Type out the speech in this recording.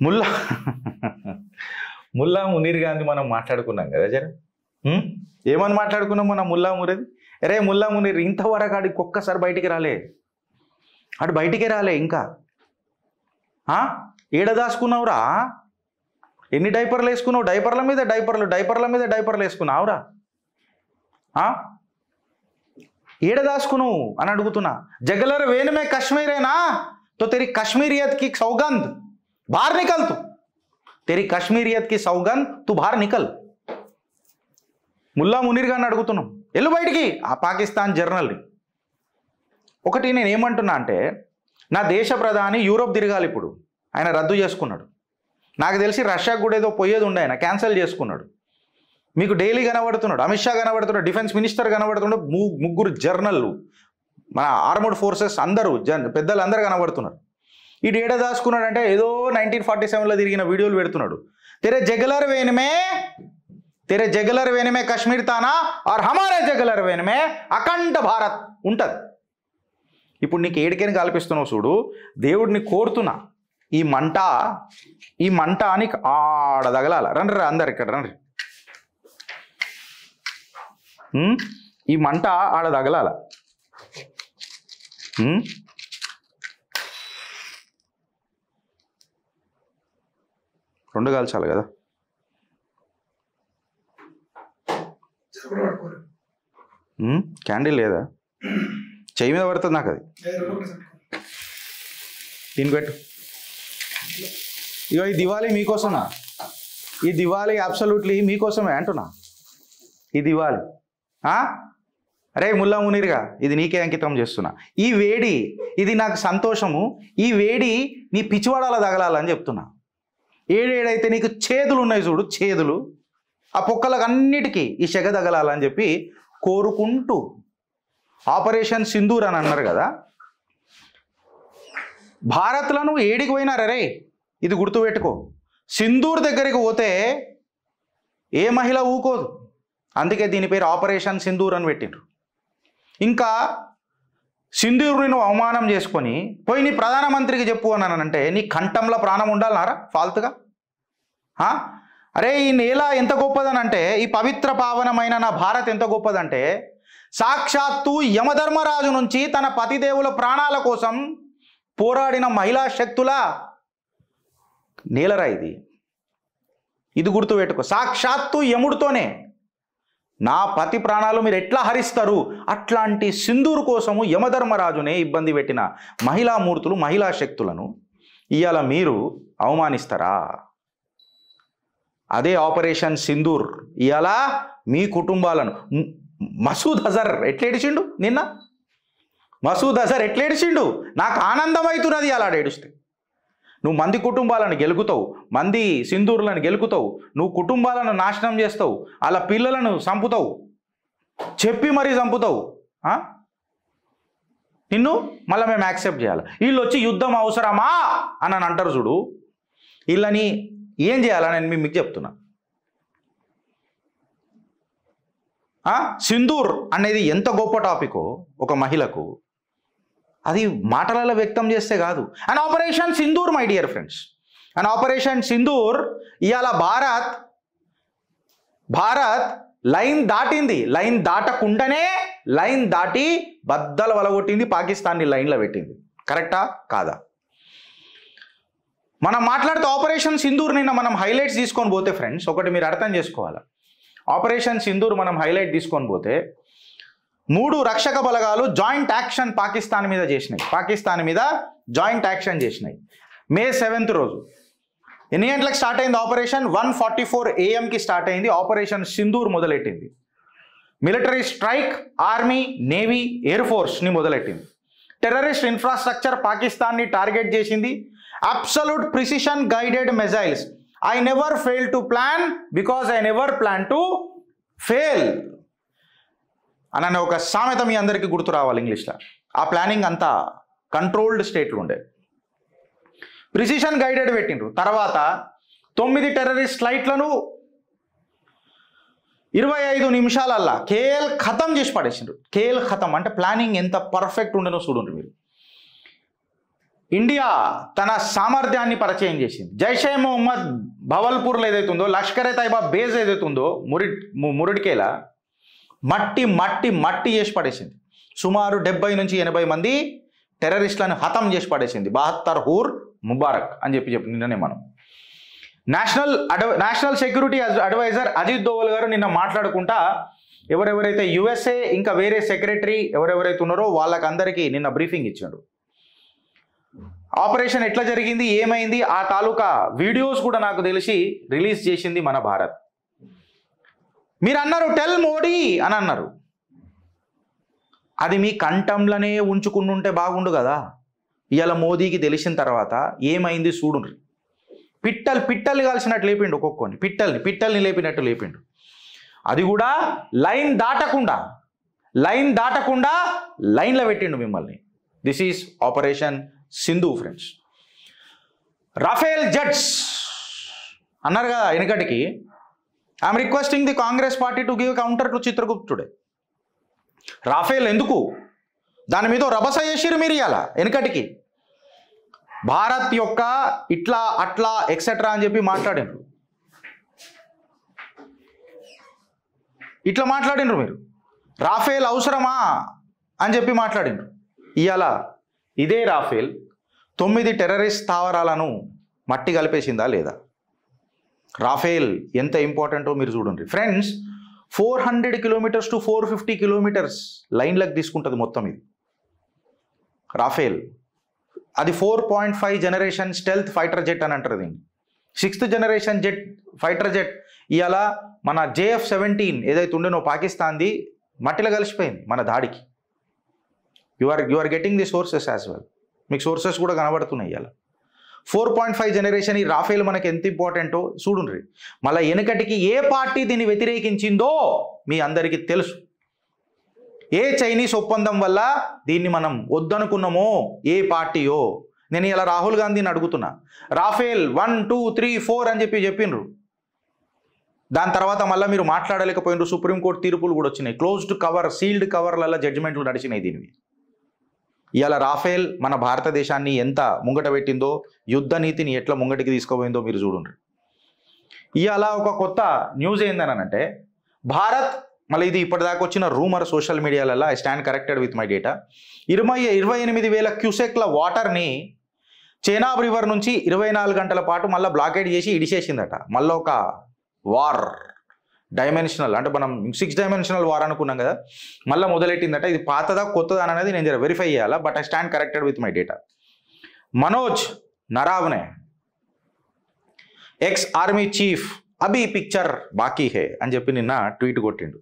ముల్లా ముల్లా మునీర్ గాంధీ మనం మాట్లాడుకున్నాం కదా జర. ఏమని మాట్లాడుకున్నాం మనం ముల్లా మునీర్? అరే ముల్లా మునీర్ ఇంతవరకు ఆడికి ఒక్కసారి బయటికి రాలే, అటు బయటికే రాలే. ఇంకా ఏడ దాచుకున్నావురా? ఎన్ని డైపర్లు వేసుకున్నావు? డైపర్ల మీద డైపర్లు, డైపర్ల మీద డైపర్లు వేసుకున్నావురా? ఏడ దాచుకున్నావు అని అడుగుతున్నా. జగలర్ వేణుమే కశ్మీరేనా तो तेरी कश्मीरियत की सौगंध बाहर निकल, तू तेरी कश्मीरियत की सौगंध तू बाहर निकल. ముల్లా మునీర్ గారిని అడుగుతున్నాం, వెళ్ళు బయటికి. ఆ పాకిస్తాన్ జర్నల్ని ఒకటి నేను ఏమంటున్నా అంటే, నా దేశ ప్రధాని యూరోప్ తిరగాలి, ఇప్పుడు ఆయన రద్దు చేసుకున్నాడు. నాకు తెలిసి రష్యాకు కూడా ఏదో పోయేది ఉండే, ఆయన క్యాన్సిల్ చేసుకున్నాడు. మీకు డైలీ కనబడుతున్నాడు, అమిత్ షా కనబడుతున్నాడు, డిఫెన్స్ మినిస్టర్ కనబడుతున్నాడు, ముగ్గురు జర్నల్లు, మన ఆర్మడ్ ఫోర్సెస్ అందరూ పెద్దలు అందరూ కనబడుతున్నారు. ఈ డేటా దాచుకున్నాడు అంటే ఏదో 1947లో తిరిగిన వీడియోలు పెడుతున్నాడు. తెరే జగలర్ వేణుమే కశ్మీర్ తానా ఆర్ హమారే జగలర్ వేణుమే అఖండ భారత్ ఉంటుంది. ఇప్పుడు నీకు ఏడికైనా కల్పిస్తున్నావు చూడు, దేవుడిని కోరుతున్నా, ఈ మంట అని ఆడ తగలాల. రండి అందరు ఇక్కడ రండి, ఈ మంట ఆడ తగలాల. రెండు కాల్చాలి కదా. క్యాండిల్ లేదా? చెయ్యి మీద పడుతుంది నాకు అది. దీనికి పెట్టు. ఇగో ఈ దివాళీ మీకోసమా? ఈ దివాళీ అబ్సల్యూట్లీ మీకోసమే అంటున్నా. ఈ దివాళీ అరే ముల్లా మునీర్గా ఇది నీకే అంకితం చేస్తున్నా. ఈ వేడి ఇది నాకు సంతోషము, ఈ వేడి నీ పిచ్చివాడాల తగలాలని చెప్తున్నా. ఏడేడైతే నీకు చేదులు ఉన్నాయి చూడు, చేదులు, ఆ పొక్కలకు అన్నిటికీ ఈ సెగ తగలాలని చెప్పి కోరుకుంటూ ఆపరేషన్ సింధూర్ అని అన్నారు కదా. భారత్లను ఏడికి పోయినారే, ఇది గుర్తుపెట్టుకో. సింధూర్ దగ్గరికి పోతే ఏ మహిళ ఊకోదు, అందుకే దీని పేరు ఆపరేషన్ సింధూర్ అని పెట్టిండ్రు. ఇంకా సింధూర్ని నువ్వు అవమానం చేసుకొని పోయి నీ ప్రధానమంత్రికి చెప్పు అనంటే నీ కంఠంలో ప్రాణం ఉండాలన్నారా ఫాల్తుగా? అరే ఈ నేల ఎంత గొప్పదనంటే, ఈ పవిత్ర పావనమైన నా భారత్ ఎంత గొప్పదంటే, సాక్షాత్తు యమధర్మరాజు నుంచి తన పతిదేవుల ప్రాణాల కోసం పోరాడిన మహిళా శక్తుల నేలరా ఇది. ఇది గుర్తుపెట్టుకో. సాక్షాత్తు యముడితోనే నా పతి ప్రాణాలు మీరు ఎట్లా హరిస్తారు, అట్లాంటి సింధూర్ కోసము యమధర్మరాజునే ఇబ్బంది పెట్టిన మహిళా మూర్తులు, మహిళా శక్తులను ఇవాళ మీరు అవమానిస్తారా? అదే ఆపరేషన్ సింధూర్ ఇవాళ మీ కుటుంబాలను. మసూద్ అజర్ ఎట్లేడిచిండు నిన్న, మసూద్ అజర్ ఎట్లేడిచిండు? నాకు ఆనందం అవుతున్నది అలా ఏడుస్తే. నువ్వు మంది కుటుంబాలను గెలుకుతావు, మంది సింధూర్లను గెలుకుతావు, నువ్వు కుటుంబాలను నాశనం చేస్తావు, అలా పిల్లలను చంపుతావు, చెప్పి మరీ చంపుతావు. నిన్ను మళ్ళీ మేము యాక్సెప్ట్ చేయాలి. వీళ్ళు వచ్చి యుద్ధం అవసరమా అని అంటారు చూడు, వీళ్ళని ఏం చేయాలని నేను మీకు చెప్తున్నా. సింధూర్ అనేది ఎంత గొప్ప టాపికో ఒక మహిళకు, అది మాటలలో వ్యక్తం చేస్తే కాదు. And operation Sindoor my dear friends, and operation Sindoor ఇవాళ భారత్ లైన్ దాటింది. లైన్ దాటకుండానే లైన్ దాటి బద్దలు వలగొట్టింది, పాకిస్తాన్ని లైన్లో పెట్టింది. కరెక్టా కాదా? మనం మాట్లాడితే ఆపరేషన్ సింధూర్ నిన్న మనం హైలైట్స్ తీసుకొని పోతే ఫ్రెండ్స్, ఒకటి మీరు అర్థం చేసుకోవాలి. ఆపరేషన్ సింధూర్ మనం హైలైట్ తీసుకొని పోతే 3 రక్షక బలగాలు జాయింట్ యాక్షన్ పాకిస్తాన్ మీద చేసినాయి. పాకిస్తాన్ మీద జాయింట్ యాక్షన్ చేసినాయి. మే 7th రోజు ఎన్ని గంటలకు స్టార్ట్ అయింది ఆపరేషన్? 1:44 AM స్టార్ట్ అయింది. ఆపరేషన్ సింధూర్ మొదలెట్టింది. Military strike army, navy, air ఫోర్స్ని మొదలెట్టింది. టెర్రరిస్ట్ ఇన్ఫ్రాస్ట్రక్చర్ పాకిస్తాన్ని టార్గెట్ చేసింది. Absolute precision guided missiles. I never fail to plan because I never plan to fail అనే ఒక సామెత మీ అందరికీ గుర్తు రావాలి ఇంగ్లీష్లో. ఆ ప్లానింగ్ అంతా కంట్రోల్డ్ స్టేట్లో ఉండే. ప్రిసిషన్ గైడెడ్ పెట్టిండ్రు. తర్వాత 9 టెర్రరిస్ట్ ఫ్లైట్లను 25 నిమిషాలల్లా కేల్ ఖతం చేసి పడేసిండ్రు. కేల్ ఖతం అంటే ప్లానింగ్ ఎంత పర్ఫెక్ట్ ఉండనో చూడండి మీరు. ఇండియా తన సామర్థ్యాన్ని పరిచయం చేసింది. జైషే మొహమ్మద్ భవల్పూర్లో ఏదైతే ఉందో, లష్కర్ తైబా బేస్ ఏదైతే ఉందో మురిడికేలా మట్టి మట్టి మట్టి చేసి పడేసింది. సుమారు 70 నుంచి 80 మంది టెర్రరిస్టులను హతం చేసి పడేసింది. 72 హూర్ ముబారక్ అని చెప్పి నిన్ననే మనం national security adviser Ajit Doval గారు నిన్న మాట్లాడుకుంటా ఎవరెవరైతే యుఎస్ఏ ఇంకా వేరే సెక్రటరీ ఎవరెవరైతే ఉన్నారో వాళ్ళకందరికీ నిన్న బ్రీఫింగ్ ఇచ్చాడు. ఆపరేషన్ ఎట్లా జరిగింది, ఏమైంది, ఆ తాలూకా వీడియోస్ కూడా నాకు తెలిసి రిలీజ్ చేసింది మన భారత్. మీరు అన్నారు టెల్ మోడీ అని అన్నారు. అది మీ కంఠంలోనే ఉంచుకుంటుంటే బాగుండు కదా. ఇవాళ మోదీకి తెలిసిన తర్వాత ఏమైంది చూడుండ్రి. పిట్టల్ని కాల్చినట్టు లేపిండు, ఒక్కొక్కని పిట్టల్ని లేపినట్టు లేపిండు. అది కూడా లైన్ దాటకుండా లైన్లో పెట్టిండు మిమ్మల్ని. This is operation Sindhu friends. Raphael jets అన్నారు కదా వెనకటికి. I'm requesting the Congress party to give counter to Chitragupta today. Raphael ఎందుకు, దాని మీద రభస చేసిరు మీరు ఇవాళ వెనకటికి. భారత్ యొక్క ఇట్లా అట్లా ఎక్సెట్రా అని చెప్పి మాట్లాడినరు. ఇట్లా మాట్లాడినరు మీరు. రాఫేల్ అవసరమా అని చెప్పి మాట్లాడినరు. ఇవాళ ఇదే రాఫేల్ 9 టెర్రరిస్ట్ స్థావరాలను మట్టి కలిపేసిందా లేదా? రాఫేల్ ఎంత ఇంపార్టెంటో మీరు చూడండి ఫ్రెండ్స్. 400 కిలోమీటర్స్ టు 450 కిలోమీటర్స్ లైన్లకు తీసుకుంటుంది మొత్తం ఇది రాఫేల్. అది 4.5 జనరేషన్ స్టెల్త్ ఫైటర్ జెట్ అని అంటారు దీన్ని. 6th జనరేషన్ ఫైటర్ జెట్ ఇవాళ మన JF-17 ఏదైతే ఉండేనో పాకిస్తాన్ది మట్టిలో కలిసిపోయింది మన దాడికి. You are getting the sources as well. మీకు సోర్సెస్ కూడా కనబడుతున్నాయి ఇవాళ. 4.5 జనరేషన్ ఈ రాఫేల్ మనకి ఎంత ఇంపార్టెంటో చూడుండ్రి. మళ్ళీ వెనకటికి ఏ పార్టీ దీన్ని వ్యతిరేకించిందో మీ అందరికీ తెలుసు. ఏ చైనీస్ ఒప్పందం వల్ల దీన్ని మనం వద్దనుకున్నామో ఏ పార్టీయో. నేను ఇలా రాహుల్ గాంధీని అడుగుతున్నా, రాఫేల్ 1, 2, 3, 4 అని చెప్పిండ్రు. దాని తర్వాత మళ్ళీ మీరు మాట్లాడలేకపోయినరు. సుప్రీంకోర్టు తీర్పులు కూడా వచ్చినాయి. క్లోజ్డ్ కవర్ సీల్డ్ కవర్లలో జడ్జిమెంట్లు నడిచినాయి దీనివి. ఇవాళ రాఫేల్ మన భారతదేశాన్ని ఎంత ముంగట పెట్టిందో, యుద్ధ నీతిని ఎట్లా ముంగటికి తీసుకుపోయిందో మీరు చూడండి. ఇవాళ ఒక కొత్త న్యూస్ ఏందనంటే భారత్, మళ్ళీ ఇది ఇప్పటిదాకా వచ్చిన రూమర్ సోషల్ మీడియాలలో, I stand corrected with my data, 28,000 క్యూసెక్ల వాటర్ని చేనాబ్ రివర్ నుంచి 24 గంటల పాటు మళ్ళీ బ్లాకేడ్ చేసి ఇడిచేసిందట. మళ్ళీ ఒక వార్ డైమెన్షనల్, అంటే మనం 6 డైమెన్షనల్ వార్ అనుకున్నాం కదా, మళ్ళీ మొదలెట్టిందట. ఇది పాతదా కొత్తదా అనేది నేను వెరిఫై చేయాలా, but I stand corrected with my data. Manoj Naravane ex army chief అభి పిక్చర్ బాకీ హే అని చెప్పి నిన్న ట్వీట్ కొట్టిండు.